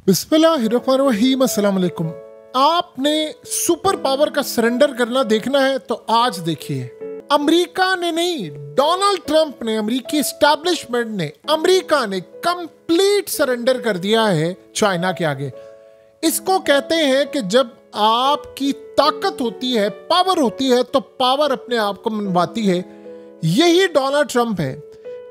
बिस्मिल्लाहिर्रहमानिर्रहीम, अस्सलाम वालेकुम। आपने सुपर पावर का सरेंडर करना देखना है तो आज देखिए। अमेरिका ने नहीं, डोनाल्ड ट्रंप ने, अमेरिकी एस्टैब्लिशमेंट ने, अमेरिका ने कंप्लीट सरेंडर कर दिया है चाइना के आगे। इसको कहते हैं कि जब आपकी ताकत होती है, पावर होती है, तो पावर अपने आप को मनवाती है। यही डोनाल्ड ट्रंप है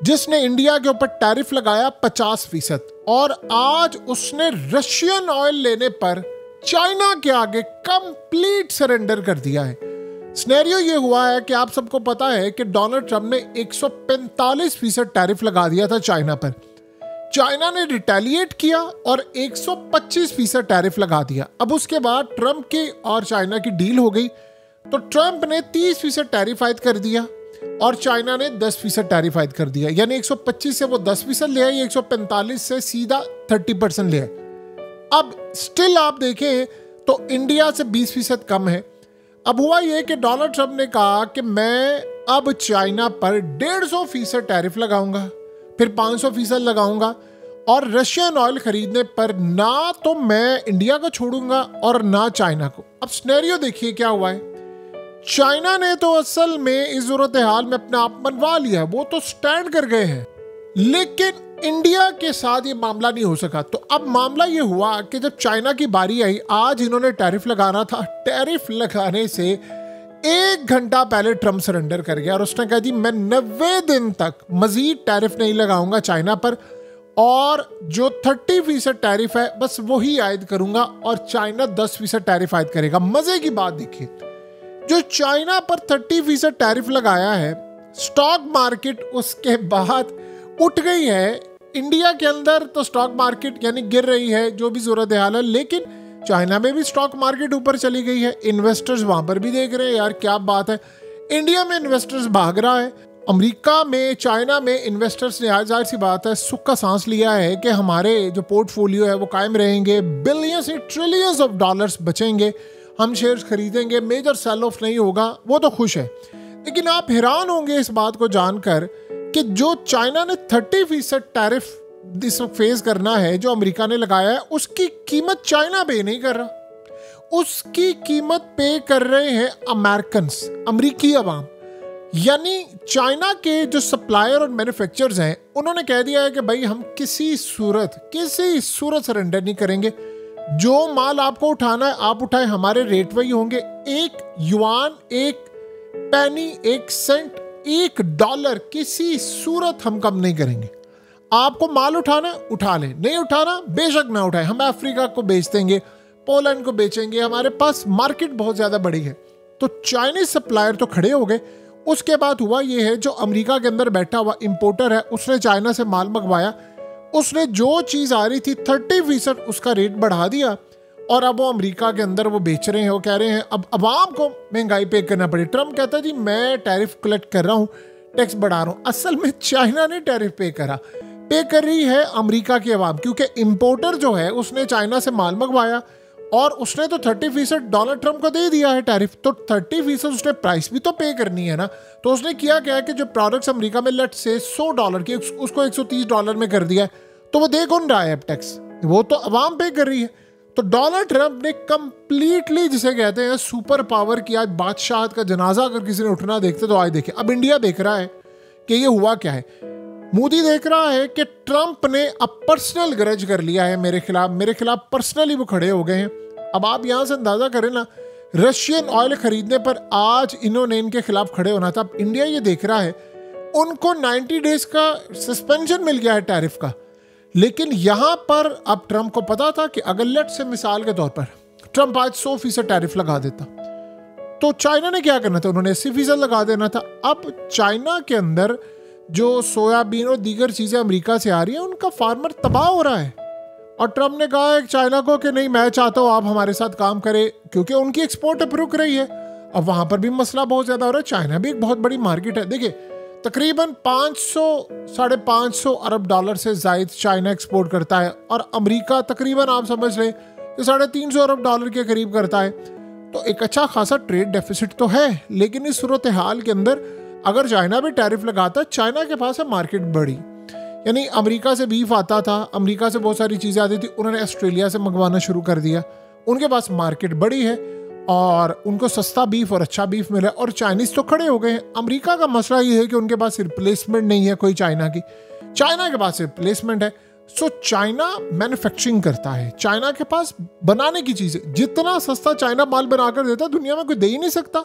जिसने इंडिया के ऊपर टैरिफ लगाया 50%, और आज उसने रशियन ऑयल लेने पर चाइना के आगे कंप्लीट सरेंडर कर दिया है। सिनेरियो ये हुआ है कि आप सबको पता है कि डोनाल्ड ट्रंप ने 145% टैरिफ लगा दिया था चाइना पर। चाइना ने रिटेलिएट किया और 125% टैरिफ लगा दिया। अब उसके बाद ट्रंप की और चाइना की डील हो गई, तो ट्रंप ने 30% टैरिफ आयद कर दिया और चाइना ने 10% टैरिफ आयद कर दिया। यानी 125 से वो 10% ले आई, 145 से सीधा 30% ले आई। अब स्टिल आप देखें तो इंडिया से 20% कम है। अब हुआ ये कि डोनाल्ड ट्रंप ने कहा कि मैं अब चाइना पर 150% टैरिफ लगाऊंगा, फिर 500% लगाऊंगा, और रशियन ऑयल खरीदने पर ना तो मैं इंडिया को छोड़ूंगा और ना चाइना को। अब सिनेरियो देखिए क्या हुआ है। चाइना ने तो असल में इस सूरत हाल में अपना आप मनवा लिया, वो तो स्टैंड कर गए हैं, लेकिन इंडिया के साथ ये मामला नहीं हो सका। तो अब मामला ये हुआ कि जब चाइना की बारी आई, आज इन्होंने टैरिफ लगाना था। टैरिफ लगाने से 1 घंटा पहले ट्रंप सरेंडर कर गया और उसने कहा जी मैं 90 दिन तक मजीद टैरिफ नहीं लगाऊंगा चाइना पर, और जो 30% टैरिफ है बस वही आयद करूंगा और चाइना 10% टैरिफ आयद करेगा। मजे की बात देखिए, जो चाइना पर 30% टैरिफ लगाया है, स्टॉक मार्केट उसके बाद उठ गई है। इंडिया के अंदर तो स्टॉक मार्केट यानी गिर रही है, जो भी सूरत हाल है, लेकिन चाइना में भी स्टॉक मार्केट ऊपर चली गई है। इन्वेस्टर्स वहां पर भी देख रहे हैं यार क्या बात है। इंडिया में इन्वेस्टर्स भाग रहा है, अमेरिका में, चाइना में इन्वेस्टर्स ने आज जाहिर सी बात है सुख का सांस लिया है कि हमारे जो पोर्टफोलियो है वो कायम रहेंगे, बिलियंस ट्रिलियंस ऑफ डॉलर्स बचेंगे, हम शेयर्स खरीदेंगे, मेजर सेल ऑफ नहीं होगा, वो तो खुश है। लेकिन आप हैरान होंगे इस बात को जानकर कि जो चाइना ने 30% टैरिफ इस वक्त फेस करना है, जो अमेरिका ने लगाया है, उसकी कीमत चाइना पे नहीं कर रहा, उसकी कीमत पे कर रहे हैं अमेरिकन्स, अमेरिकी अवाम। यानी चाइना के जो सप्लायर और मैन्युफैक्चरर्स हैं, उन्होंने कह दिया है कि भाई हम किसी सूरत सरेंडर नहीं करेंगे। जो माल आपको उठाना है आप उठाएं, हमारे रेट वही होंगे। 1 युआन, 1 पैनी, 1 सेंट, 1 डॉलर, किसी सूरत हम कम नहीं करेंगे। आपको माल उठाना उठा लें, नहीं उठाना बेशक ना उठाएं, हम अफ्रीका को बेच देंगे, पोलैंड को बेचेंगे, हमारे पास मार्केट बहुत ज्यादा बड़ी है। तो चाइनीज सप्लायर तो खड़े हो गए। उसके बाद हुआ ये है, जो अमेरिका के अंदर बैठा हुआ इंपोर्टर है, उसने चाइना से माल मंगवाया, उसने जो चीज आ रही थी 30% उसका रेट बढ़ा दिया, और अब वो अमेरिका के अंदर वो बेच रहे हैं। वो कह रहे हैं अब अवाम को महंगाई पे करना पड़े। ट्रंप कहता है जी मैं टैरिफ कलेक्ट कर रहा हूँ, टैक्स बढ़ा रहा हूँ। असल में चाइना ने टैरिफ पे कर रही है अमेरिका की अवाम, क्योंकि इंपोर्टर जो है उसने चाइना से माल मंगवाया और उसने तो 30% डोनाल्ड ट्रंप को दे दिया है टैरिफ, तो 30% उसने प्राइस भी तो पे करनी है ना। तो उसने किया क्या है कि जो प्रोडक्ट्स अमेरिका में लेट से $100 की, उसको $130 में कर दिया है। तो वो दे कौन रहा है अब टैक्स? वो तो अवाम पे कर रही है। तो डोनाल्ड ट्रंप ने कंप्लीटली, जिसे कहते हैं सुपर पावर की, आज बादशाहत का जनाजा अगर किसी ने उठना देखते तो आज देखे। अब इंडिया देख रहा है कि ये हुआ क्या है। मोदी देख रहा है कि ट्रंप ने अब पर्सनल ग्रज कर लिया है मेरे खिलाफ पर्सनली वो खड़े हो गए हैं। अब आप यहां से अंदाजा करें ना, रशियन ऑयल खरीदने पर आज इन्होंने इनके खिलाफ खड़े होना था। अब इंडिया ये देख रहा है, उनको 90 डेज का सस्पेंशन मिल गया है टैरिफ का, लेकिन यहां पर अब ट्रंप को पता था कि अगर लेट से मिसाल के तौर पर ट्रंप आज 100% टैरिफ लगा देता तो चाइना ने क्या करना था, उन्होंने 80% लगा देना था। अब चाइना के अंदर जो सोयाबीन और दीगर चीजें अमेरिका से आ रही है, उनका फार्मर तबाह हो रहा है। और ट्रंप ने कहा है चाइना को कि नहीं, मैं चाहता हूं आप हमारे साथ काम करें, क्योंकि उनकी एक्सपोर्ट अब रुक रही है। अब वहां पर भी मसला बहुत ज्यादा हो रहा है। चाइना भी एक बहुत बड़ी मार्केट है। देखिए तकरीबन 500-550 अरब डॉलर से जायद चाइना एक्सपोर्ट करता है, और अमेरिका तकरीबन आप समझ लें कि 350 अरब डॉलर के करीब करता है। तो एक अच्छा खासा ट्रेड डेफिसिट तो है। लेकिन इस सूरत हाल के अंदर अगर चाइना भी टैरिफ लगाता है, चाइना के पास है मार्केट बड़ी। यानी अमेरिका से बीफ आता था, अमेरिका से बहुत सारी चीज़ें आती थी, उन्होंने ऑस्ट्रेलिया से मंगवाना शुरू कर दिया। उनके पास मार्केट बड़ी है और उनको सस्ता बीफ और अच्छा बीफ मिला, और चाइनीज़ तो खड़े हो गए हैं। अमेरिका का मसला ये है कि उनके पास रिप्लेसमेंट नहीं है कोई चाइना की, चाइना के पास रिप्लेसमेंट है। सो चाइना मैन्युफैक्चरिंग करता है, चाइना के पास बनाने की चीज़ें, जितना सस्ता चाइना माल बनाकर देता दुनिया में कोई दे ही नहीं सकता।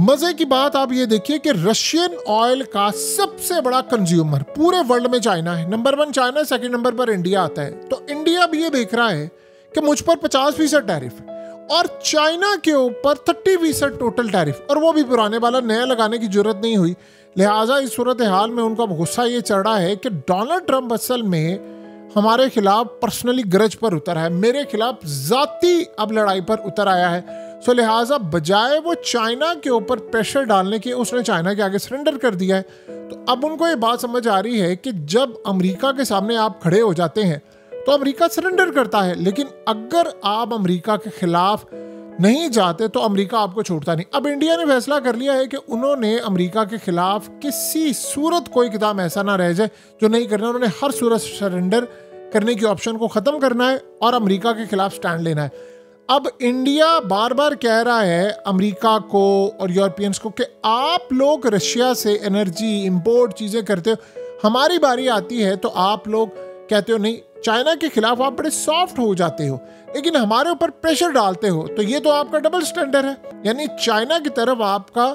मजे की बात आप ये देखिए कि रशियन ऑयल का सबसे बड़ा कंज्यूमर पूरे वर्ल्ड में चाइना है। नंबर 1 चाइना, सेकंड नंबर पर इंडिया आता है। तो इंडिया भी ये देख रहा है कि मुझ पर 50% टैरिफ है और चाइना के ऊपर 30% टोटल टैरिफ, और वो भी पुराने वाला, नया लगाने की जरूरत नहीं हुई। लिहाजा इस सूरत हाल में उनका गुस्सा ये चढ़ रहा है कि डोनाल्ड ट्रंप असल में हमारे खिलाफ पर्सनली गरज पर उतर है, मेरे खिलाफ जाती अब लड़ाई पर उतर आया है। सो लिहाजा बजाय वो चाइना के ऊपर प्रेशर डालने के, उसने चाइना के आगे सरेंडर कर दिया है। तो अब उनको ये बात समझ आ रही है कि जब अमेरिका के सामने आप खड़े हो जाते हैं तो अमेरिका सरेंडर करता है, लेकिन अगर आप अमेरिका के खिलाफ नहीं जाते तो अमेरिका आपको छोड़ता नहीं। अब इंडिया ने फैसला कर लिया है कि उन्होंने अमेरिका के खिलाफ किसी सूरत कोई इक़दाम ऐसा ना रह जाए जो नहीं करना, उन्होंने हर सूरत सरेंडर करने की ऑप्शन को ख़त्म करना है और अमेरिका के खिलाफ स्टैंड लेना है। अब इंडिया बार बार कह रहा है अमेरिका को और यूरोपियंस को कि आप लोग रशिया से एनर्जी इंपोर्ट चीज़ें करते हो, हमारी बारी आती है तो आप लोग कहते हो नहीं, चाइना के खिलाफ आप बड़े सॉफ्ट हो जाते हो लेकिन हमारे ऊपर प्रेशर डालते हो। तो ये तो आपका डबल स्टैंडर्ड है, यानी चाइना की तरफ आपका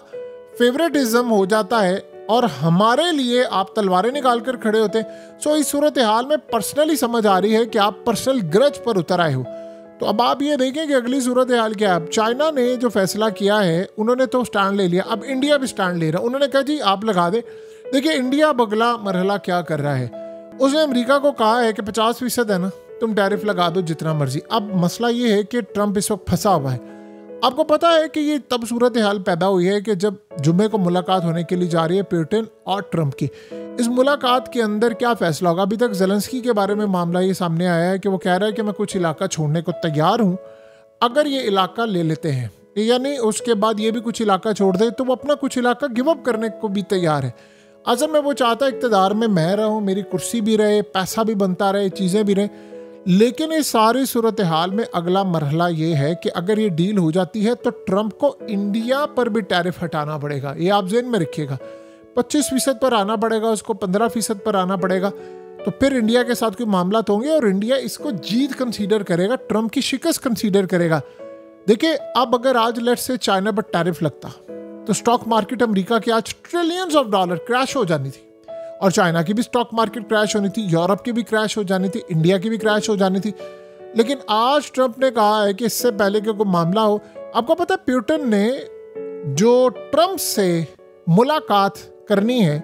फेवरेटिज्म हो जाता है और हमारे लिए आप तलवारें निकाल कर खड़े होते हैं। सो इस सूरत हाल में पर्सनली समझ आ रही है कि आप पर्सनल ग्रज पर उतर आए हो। तो अब आप ये देखें कि अगली सूरत हाल क्या है। अब चाइना ने जो फैसला किया है, उन्होंने तो स्टैंड ले लिया, अब इंडिया भी स्टैंड ले रहा है। उन्होंने कहा जी आप लगा दे। देखिए इंडिया अगला मरहला क्या कर रहा है, उसने अमेरिका को कहा है कि 50% है ना, तुम टैरिफ लगा दो जितना मर्जी। अब मसला ये है कि ट्रंप इस वक्त फंसा हुआ है। आपको पता है कि ये तब सूरत हाल पैदा हुई है कि जब जुम्मे को मुलाकात होने के लिए जा रही है पुतिन और ट्रंप की। इस मुलाकात के अंदर क्या फैसला होगा, अभी तक ज़ेलेंस्की के बारे में मामला ये सामने आया है कि वो कह रहा है कि मैं कुछ इलाका छोड़ने को तैयार हूँ अगर ये इलाका ले लेते हैं, यानी उसके बाद ये भी कुछ इलाका छोड़ दे तो वो अपना कुछ इलाका गिव अप करने को भी तैयार है। असल में वो चाहता है इक़्तिदार में मैं रहूँ, मेरी कुर्सी भी रहे, पैसा भी बनता रहे, चीज़ें भी रहें। लेकिन इस सारी सूरत हाल में अगला मरहला ये है कि अगर ये डील हो जाती है तो ट्रंप को इंडिया पर भी टैरिफ हटाना पड़ेगा। ये आप ज़हन में रखिएगा, 25% पर आना पड़ेगा, उसको 15% पर आना पड़ेगा। तो फिर इंडिया के साथ कोई मामला तो होंगे और इंडिया इसको जीत कंसीडर करेगा, ट्रंप की शिकस्त कंसीडर करेगा। देखिए अब अगर आज लेट्स से चाइना पर टैरिफ लगता तो स्टॉक मार्केट अमेरिका की आज ट्रिलियंस ऑफ डॉलर क्रैश हो जानी थी, और चाइना की भी स्टॉक मार्केट क्रैश होनी थी, यूरोप की भी क्रैश हो जानी थी, इंडिया की भी क्रैश हो जानी थी। लेकिन आज ट्रंप ने कहा है कि इससे पहले कि कोई मामला हो, आपको पता है पुतिन ने जो ट्रंप से मुलाकात करनी है,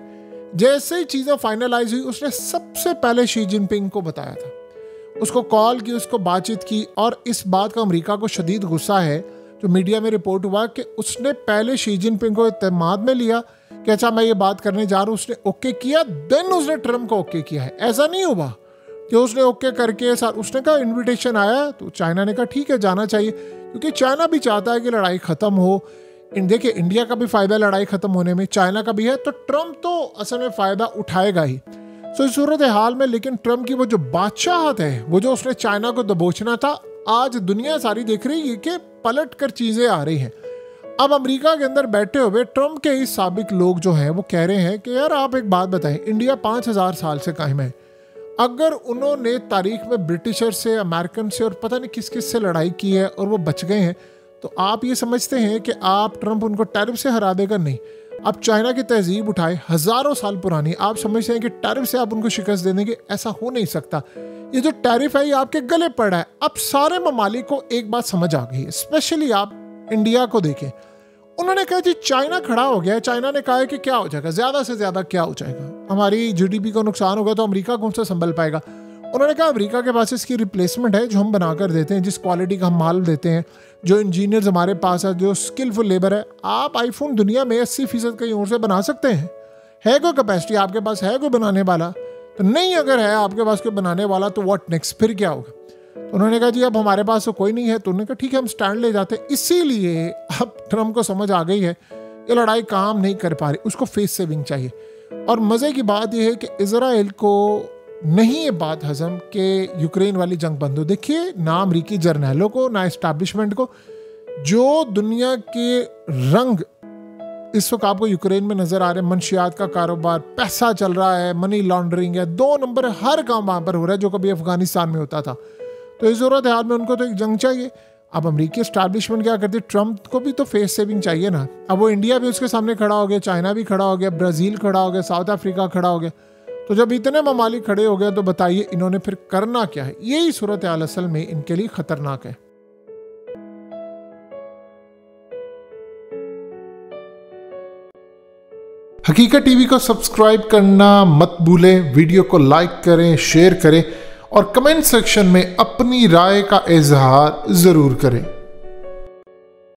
जैसे ही चीज़ें फाइनलाइज हुई उसने सबसे पहले शी जिनपिंग को बताया था, उसको कॉल की, उसको बातचीत की। और इस बात का अमेरिका को शदीद गुस्सा है, जो मीडिया में रिपोर्ट हुआ कि उसने पहले शी जिनपिंग को इत्तेमाद में लिया कि अच्छा मैं ये बात करने जा रहा हूँ, उसने ओके किया, देन उसने ट्रंप को ओके किया है। ऐसा नहीं हुआ कि उसने ओके करके उसने कहा इन्विटेशन आया तो चाइना ने कहा ठीक है जाना चाहिए, क्योंकि चाइना भी चाहता है कि लड़ाई ख़त्म हो। देखिए इंडिया का भी फ़ायदा लड़ाई ख़त्म होने में, चाइना का भी है, तो ट्रंप तो असल में फ़ायदा उठाएगा ही। सो इस सूरत हाल में लेकिन ट्रंप की वो जो बादशाहत है, वो जो उसने चाइना को दबोचना था, आज दुनिया सारी देख रही है कि पलट कर चीज़ें आ रही हैं। अब अमेरिका के अंदर बैठे हुए ट्रंप के ही साबिक लोग जो हैं वो कह रहे हैं कि यार आप एक बात बताएं, इंडिया 5000 साल से कायम है। अगर उन्होंने तारीख में ब्रिटिशर से, अमेरिकन से और पता नहीं किस किस से लड़ाई की है और वो बच गए हैं, तो आप ये समझते हैं कि आप ट्रंप उनको टैरिफ से हरा देगा? नहीं। आप चाइना की तहजीब उठाए, हज़ारों साल पुरानी, आप समझते हैं कि टैरिफ से आप उनको शिकस्त दे देंगे? ऐसा हो नहीं सकता। ये जो टैरिफ है ये आपके गले पड़ा है। अब सारे ममालिक को एक बात समझ आ गई है, स्पेशली आप इंडिया को देखें। उन्होंने कहा जी चाइना खड़ा हो गया है, चाइना ने कहा है कि क्या हो जाएगा, ज़्यादा से ज़्यादा क्या हो जाएगा, हमारी जीडीपी को नुकसान होगा तो अमेरिका कौन सा संभल पाएगा। उन्होंने कहा अमेरिका के पास इसकी रिप्लेसमेंट है जो हम बना कर देते हैं, जिस क्वालिटी का हम माल देते हैं, जो इंजीनियर्स हमारे पास है, जो स्किलफुल लेबर है। आप आईफोन दुनिया में 80% कहीं और से बना सकते हैं। है कोई कैपेसिटी आपके पास, है कोई बनाने वाला? तो नहीं, अगर है आपके पास कोई बनाने वाला तो व्हाट नेक्स्ट, फिर क्या होगा? तो उन्होंने कहा जी अब हमारे पास तो कोई नहीं है। तो उन्होंने कहा ठीक है हम स्टैंड ले जाते हैं। इसीलिए अब ट्रंप को समझ आ गई है ये लड़ाई काम नहीं कर पा रही, उसको फेस सेविंग चाहिए। और मज़े की बात यह है कि इजराइल को नहीं ये बात हजम कि यूक्रेन वाली जंग बंद हो। देखिए, ना अमरीकी जर्नैलों को ना इस्टेब्लिशमेंट को, जो दुनिया के रंग इस वक्त आपको यूक्रेन में नजर आ रहे हैं, मंशियात का कारोबार, पैसा चल रहा है, मनी लॉन्ड्रिंग है, 2 नंबर हर काम वहाँ पर हो रहा है जो कभी अफगानिस्तान में होता था। तो इस सूरत हाल में उनको तो एक जंग चाहिए। अब अमेरिकी एस्टैब्लिशमेंट क्या करती है, ट्रम्प को भी तो फेस सेविंग चाहिए ना। अब वो इंडिया भी उसके सामने खड़ा हो गया, चाइना भी खड़ा हो गया, ब्राज़ील खड़ा हो गया, साउथ अफ्रीका खड़ा हो गया। तो जब इतने ममालिक खड़े हो गए तो बताइए इन्होंने फिर करना क्या है। यही सूरत हाल असल में इनके लिए खतरनाक है। हकीकत टीवी को सब्सक्राइब करना मत भूलें, वीडियो को लाइक करें, शेयर करें और कमेंट सेक्शन में अपनी राय का इजहार जरूर करें।